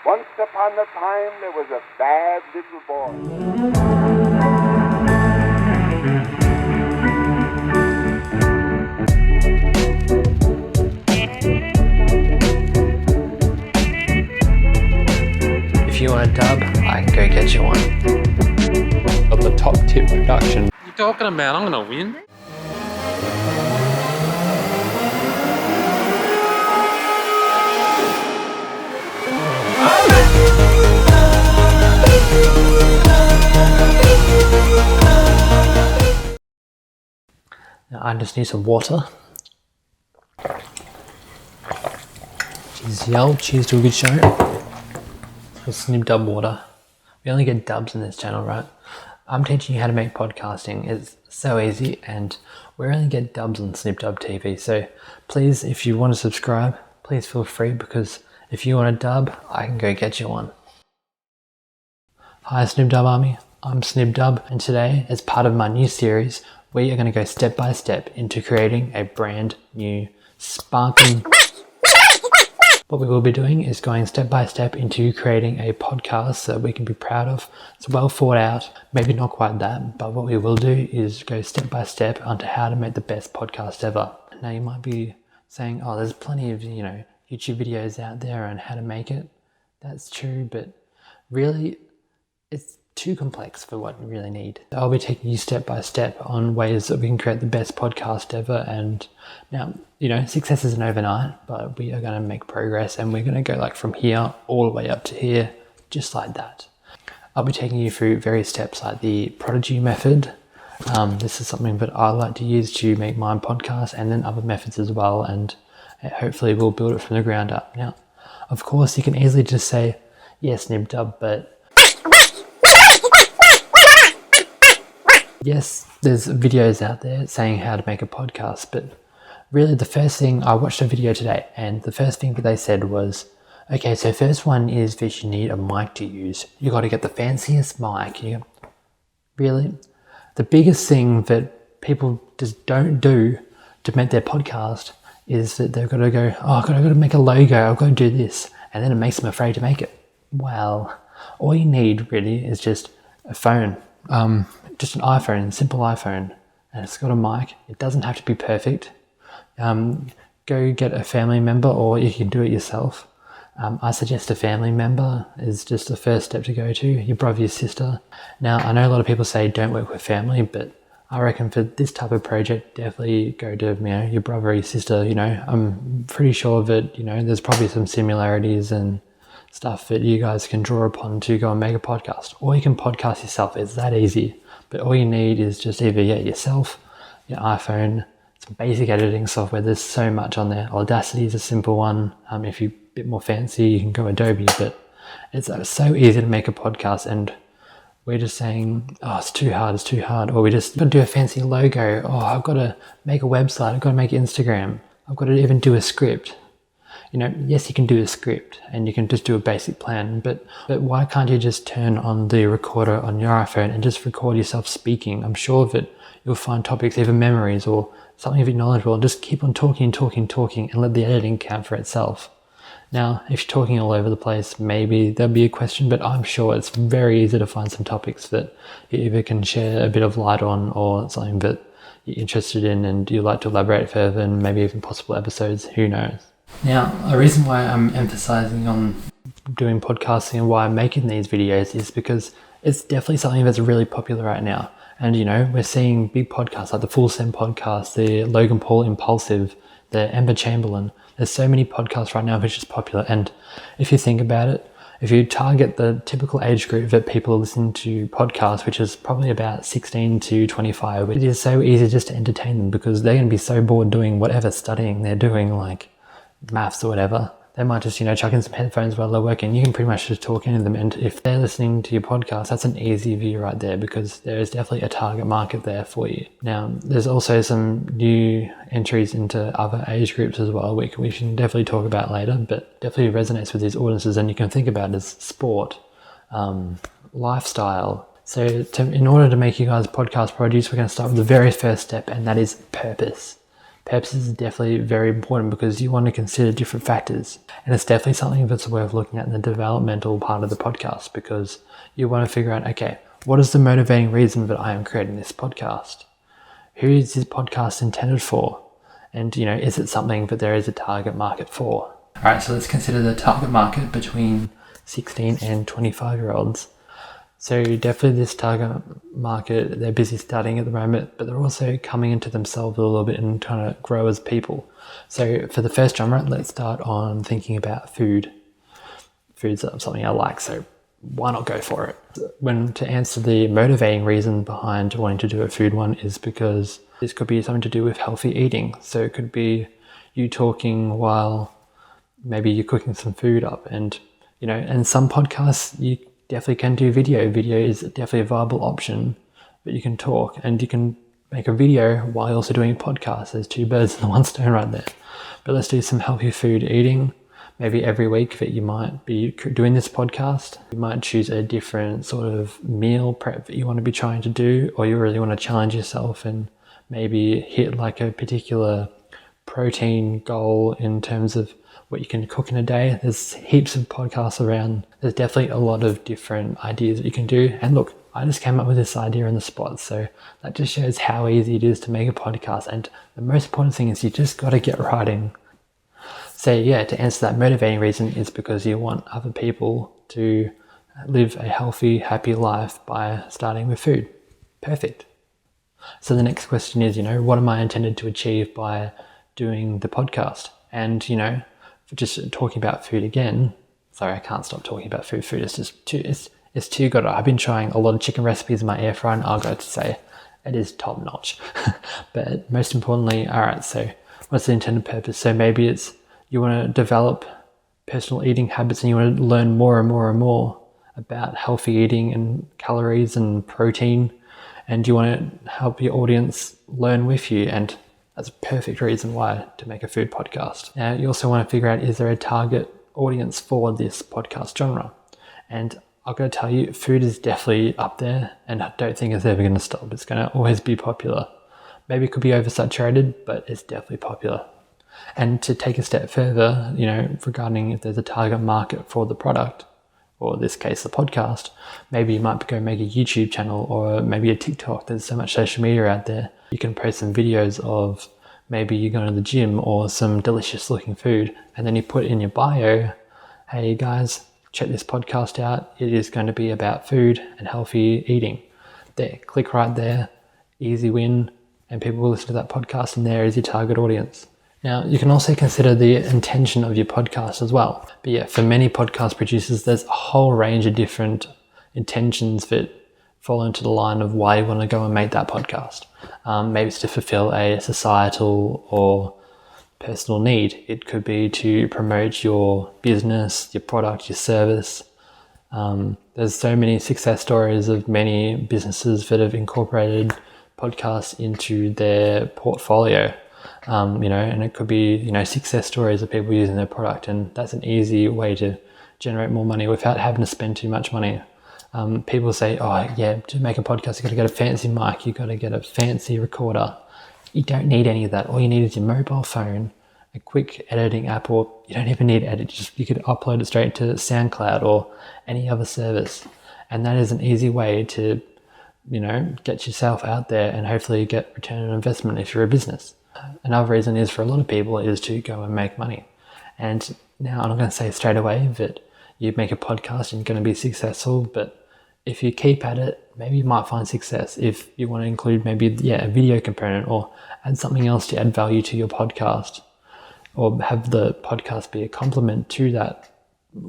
Once upon a time, there was a bad little boy. If you want a dub, I can go get you one. Of the Top Tip production. What are you talking about? I'm gonna win. Now I just need some water. Cheers, y'all. Cheers to a good show. Snip Dub water. We only get dubs in this channel, right? I'm teaching you how to make podcasting. It's so easy, and we only get dubs on Snip Dub TV. So please, if you want to subscribe, please feel free, because if you want a dub, I can go get you one. Hi Snip Dub Army, I'm Snip Dub, and today, as part of my new series, we are going to go step by step into creating a brand new sparkling... What we will be doing is going step by step into creating a podcast that we can be proud of. It's well thought out, maybe not quite that, but what we will do is go step by step onto how to make the best podcast ever. Now you might be saying, oh, there's plenty of, YouTube videos out there on how to make it. That's true, but really it's too complex for what you really need. I'll be taking you step by step on ways that we can create the best podcast ever. And now, success isn't overnight, but we are going to make progress, and we're going to go like from here all the way up to here, just like that. I'll be taking you through various steps like the Prodigy method. This is something that I like to use to make my podcast, and then other methods as well. And hopefully we'll build it from the ground up. Now, of course, you can easily just say, yes, Snip Dub, but yes, there's videos out there saying how to make a podcast, but really the first thing, I watched a video today, and the first thing that they said was, okay, so first one is that you need a mic to use. You got to get the fanciest mic. Really? The biggest thing that people just don't do to make their podcast is that they've got to go, oh, I've got to make a logo, I've got to do this, and then it makes them afraid to make it. Well, all you need really is just a phone. Just an iPhone, a simple iPhone, and it's got a mic. It doesn't have to be perfect. Go get a family member, or you can do it yourself. I suggest a family member is just the first step to go to, your brother, your sister. Now, I know a lot of people say don't work with family, but I reckon for this type of project, definitely go to your brother or your sister. I'm pretty sure that, there's probably some similarities and stuff that you guys can draw upon to go and make a podcast. Or you can podcast yourself. It's that easy. But all you need is just either yourself, your iPhone, some basic editing software. There's so much on there. Audacity is a simple one. If you're a bit more fancy, you can go Adobe. But it's so easy to make a podcast, and we're just saying, oh, it's too hard. Or we just got to do a fancy logo. Oh, I've got to make a website. I've got to make Instagram. I've got to even do a script. Yes, you can do a script and you can just do a basic plan, but why can't you just turn on the recorder on your iPhone and just record yourself speaking? I'm sure that you'll find topics, either memories or something of your knowledgeable, and just keep on talking and let the editing count for itself. Now, if you're talking all over the place, maybe there'll be a question, but I'm sure it's very easy to find some topics that you either can share a bit of light on, or something that you're interested in and you'd like to elaborate further, and maybe even possible episodes, who knows. Now, a reason why I'm emphasizing on doing podcasting and why I'm making these videos is because it's definitely something that's really popular right now. And, we're seeing big podcasts like the Full Send podcast, the Logan Paul Impulsive, the Emma Chamberlain. There's so many podcasts right now which is popular. And if you think about it, if you target the typical age group that people listen to podcasts, which is probably about 16 to 25, it is so easy just to entertain them, because they're going to be so bored doing whatever studying they're doing, like maths or whatever. They might just, chuck in some headphones while they're working. You can pretty much just talk into them. And if they're listening to your podcast, that's an easy view right there, because there is definitely a target market there for you. Now, there's also some new entries into other age groups as well, which we can definitely talk about later, but definitely resonates with these audiences. And you can think about it as sport, lifestyle. So in order to make you guys podcast produce, we're going to start with the very first step, and that is purpose. Purpose is definitely very important because you want to consider different factors. And it's definitely something that's worth looking at in the developmental part of the podcast, because you want to figure out, okay, what is the motivating reason that I am creating this podcast? Who is this podcast intended for? And, is it something that there is a target market for? All right, so let's consider the target market between 16 and 25-year-olds. So definitely this target market, they're busy studying at the moment, but they're also coming into themselves a little bit and trying to grow as people. So for the first genre, let's start on thinking about food. Food's something I like, so why not go for it? To answer the motivating reason behind wanting to do a food one is because this could be something to do with healthy eating. So it could be you talking while maybe you're cooking some food up, and and some podcasts you definitely can do video. Video is definitely a viable option, but you can talk and you can make a video while you're also doing a podcast. There's two birds in the one stone right there. But let's do some healthy food eating. Maybe every week that you might be doing this podcast, you might choose a different sort of meal prep that you want to be trying to do, or you really want to challenge yourself and maybe hit like a particular protein goal in terms of what you can cook in a day. There's heaps of podcasts around. There's definitely a lot of different ideas that you can do. And look, I just came up with this idea on the spot. So that just shows how easy it is to make a podcast. And the most important thing is you just got to get writing. So yeah, to answer that motivating reason is because you want other people to live a healthy, happy life by starting with food. Perfect. So the next question is, what am I intended to achieve by doing the podcast? And, just talking about food again. Sorry, I can't stop talking about food. Food is just it's too good. I've been trying a lot of chicken recipes in my air fryer, and I'll go to say it is top notch. But most importantly, all right, so what's the intended purpose? So maybe it's you want to develop personal eating habits and you want to learn more and more and more about healthy eating and calories and protein, and you want to help your audience learn with you, and that's a perfect reason why to make a food podcast. Now, you also want to figure out, is there a target audience for this podcast genre? And I've got to tell you, food is definitely up there, and I don't think it's ever going to stop. It's going to always be popular. Maybe it could be oversaturated, but it's definitely popular. And to take a step further, regarding if there's a target market for the product, or in this case, the podcast, maybe you might go make a YouTube channel or maybe a TikTok. There's so much social media out there. You can post some videos of maybe you going to the gym or some delicious looking food, and then you put in your bio, hey guys, check this podcast out. It is going to be about food and healthy eating. There, click right there, easy win, and people will listen to that podcast, and there is your target audience. Now, you can also consider the intention of your podcast as well. But yeah, for many podcast producers, there's a whole range of different intentions that fall into the line of why you want to go and make that podcast. Maybe it's to fulfill a societal or personal need. It could be to promote your business, your product, your service. There's so many success stories of many businesses that have incorporated podcasts into their portfolio. And it could be, success stories of people using their product, and that's an easy way to generate more money without having to spend too much money. People say, to make a podcast, you got to get a fancy mic, you got to get a fancy recorder. You don't need any of that. All you need is your mobile phone, a quick editing app, or you don't even need to edit. You could upload it straight to SoundCloud or any other service. And that is an easy way to, get yourself out there and hopefully get return on investment if you're a business. Another reason is for a lot of people is to go and make money. And now I'm not going to say straight away that you make a podcast and you're going to be successful, but if you keep at it, maybe you might find success. If you want to include maybe a video component or add something else to add value to your podcast, or have the podcast be a complement to that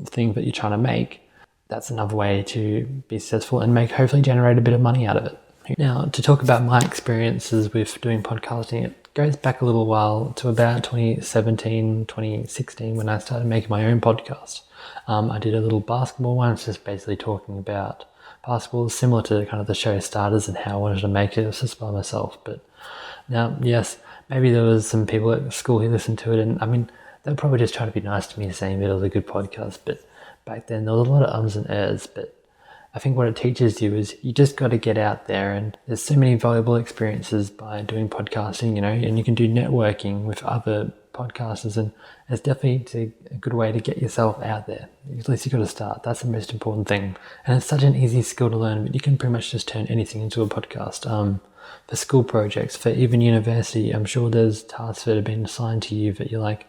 thing that you're trying to make, that's another way to be successful and hopefully generate a bit of money out of it. Now, to talk about my experiences with doing podcasting, it goes back a little while to about 2017, 2016 when I started making my own podcast. I did a little basketball one. It's just basically talking about basketball, similar to kind of the show Starters and how I wanted to make it. It was just by myself. But now, yes, maybe there was some people at school who listened to it, and I mean, they'll probably just try to be nice to me saying that it was a good podcast. But back then, there was a lot of ums and ers. But I think what it teaches you is you just got to get out there, and there's so many valuable experiences by doing podcasting, and you can do networking with other podcasters, and it's definitely a good way to get yourself out there. At least you got to start. That's the most important thing, and it's such an easy skill to learn. But you can pretty much just turn anything into a podcast. For school projects, for even university, I'm sure there's tasks that have been assigned to you that you're like,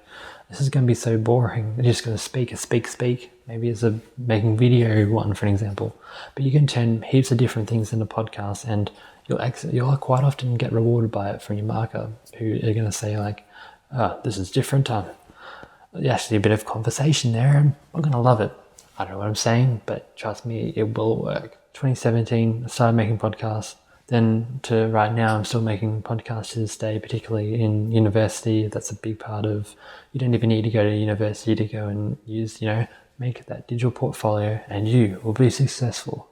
this is going to be so boring. They're just going to speak. Maybe it's a making video one, for an example. But you can turn heaps of different things into podcasts, and you'll quite often get rewarded by it from your marker, who are going to say like, oh, this is different. Actually a bit of conversation there, and I'm going to love it. I don't know what I'm saying, but trust me, it will work. 2017, I started making podcasts. Then to right now, I'm still making podcasts to this day, particularly in university. That's a big part of, you don't even need to go to university to go and use, make that digital portfolio, and you will be successful.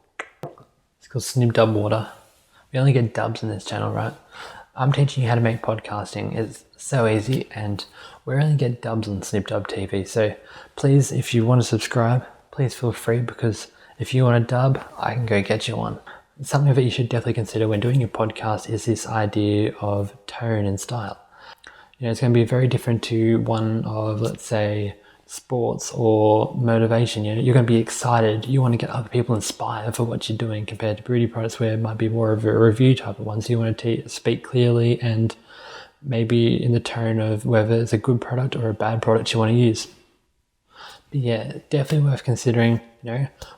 It's called Snip Dub Water. We only get dubs in this channel, right? I'm teaching you how to make podcasting. It's so easy, and we only get dubs on Snip Dub TV. So please, if you want to subscribe, please feel free, because if you want a dub, I can go get you one. Something that you should definitely consider when doing your podcast is this idea of tone and style. It's going to be very different to one of, let's say, sports or motivation. You're going to be excited. You want to get other people inspired for what you're doing, compared to beauty products, where it might be more of a review type of one. So you want to speak clearly, and maybe in the tone of whether it's a good product or a bad product you want to use. But yeah, definitely worth considering.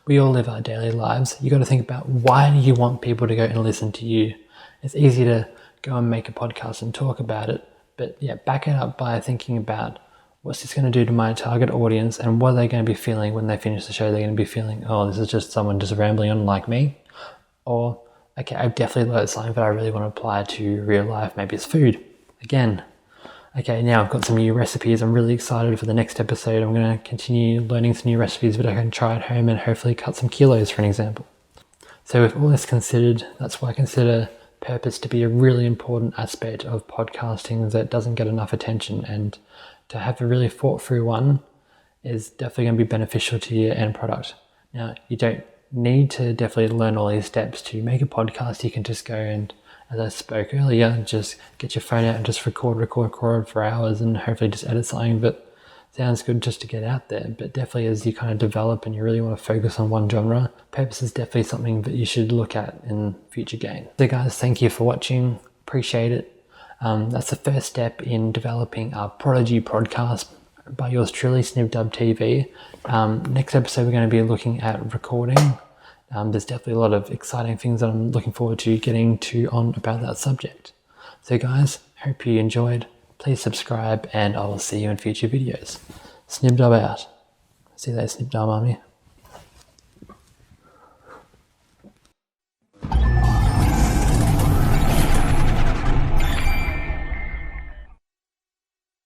We all live our daily lives. You got to think about, why do you want people to go and listen to you? It's easy to go and make a podcast and talk about it, but yeah, back it up by thinking about, what's this going to do to my target audience, and what are they going to be feeling when they finish the show? They're going to be feeling, oh, this is just someone just rambling on like me, or okay, I've definitely learned something that I really want to apply to real life. Maybe it's food again. Okay, now I've got some new recipes. I'm really excited for the next episode. I'm going to continue learning some new recipes that I can try at home and hopefully cut some kilos, for an example. So with all this considered, that's why I consider purpose to be a really important aspect of podcasting that doesn't get enough attention. And to have a really thought through one is definitely going to be beneficial to your end product. Now, you don't need to definitely learn all these steps to make a podcast. You can just go and, as I spoke earlier, just get your phone out and just record for hours, and hopefully just edit something that sounds good just to get out there. But definitely as you kind of develop and you really want to focus on one genre, purpose is definitely something that you should look at in future gain. So guys, thank you for watching. Appreciate it. That's the first step in developing our Prodigy podcast by yours truly, Snip Dub TV. Next episode, we're going to be looking at recording. There's definitely a lot of exciting things that I'm looking forward to getting to on about that subject. So guys, hope you enjoyed. Please subscribe, and I will see you in future videos. Snip Dub out. See you later, Snip Dub Army.